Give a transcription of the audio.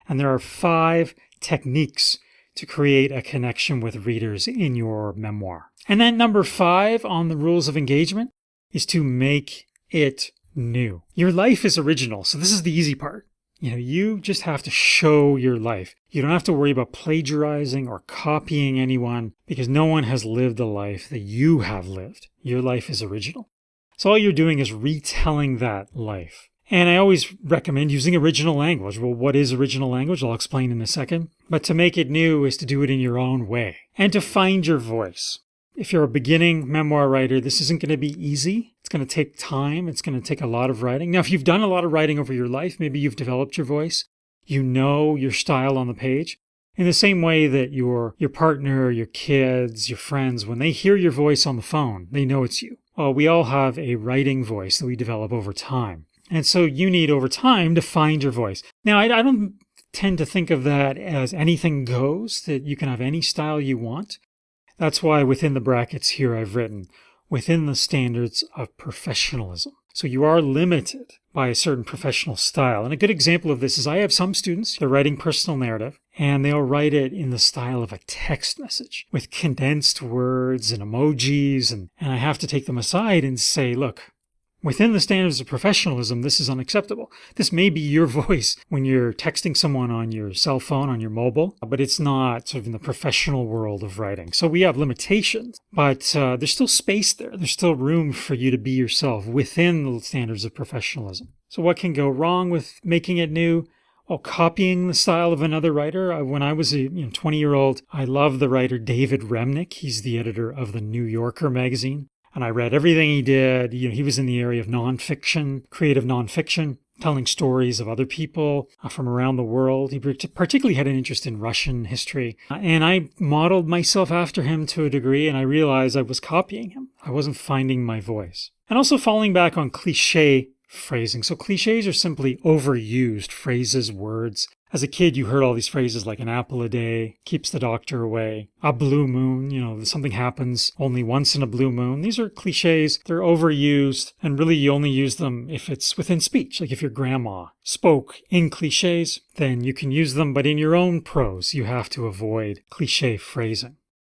And there are 5 techniques to create a connection with readers in your memoir. And then number 5 on the rules of engagement is to make it new. Your life is original, so this is the easy part. You just have to show your life. You don't have to worry about plagiarizing or copying anyone because no one has lived a life that you have lived. Your life is original. So all you're doing is retelling that life. And I always recommend using original language. Well, what is original language? I'll explain in a second. But to make it new is to do it in your own way and to find your voice. If you're a beginning memoir writer, this isn't going to be easy. It's going to take time. It's going to take a lot of writing. Now, if you've done a lot of writing over your life, maybe you've developed your voice. You know your style on the page. In the same way that your partner, your kids, your friends, when they hear your voice on the phone, they know it's you. Well, we all have a writing voice that we develop over time. And so you need over time to find your voice. Now, I don't tend to think of that as anything goes, that you can have any style you want. That's why within the brackets here I've written, within the standards of professionalism. So you are limited by a certain professional style. And a good example of this is I have some students, they're writing personal narrative, and they'll write it in the style of a text message with condensed words and emojis. And I have to take them aside and say, look, within the standards of professionalism, this is unacceptable. This may be your voice when you're texting someone on your cell phone, on your mobile, but it's not sort of in the professional world of writing. So we have limitations, but there's still space there. There's still room for you to be yourself within the standards of professionalism. So what can go wrong with making it new? Well, copying the style of another writer. When I was a 20-year-old, I loved the writer David Remnick. He's the editor of the New Yorker magazine. And I read everything he did. He was in the area of nonfiction, creative nonfiction, telling stories of other people from around the world. He particularly had an interest in Russian history. And I modeled myself after him to a degree, and I realized I was copying him. I wasn't finding my voice. And also falling back on cliche phrasing. So cliches are simply overused phrases, words. As a kid, you heard all these phrases like an apple a day, keeps the doctor away, a blue moon, something happens only once in a blue moon. These are cliches. They're overused. And really, you only use them if it's within speech. Like if your grandma spoke in cliches, then you can use them. But in your own prose, you have to avoid cliche phrasing.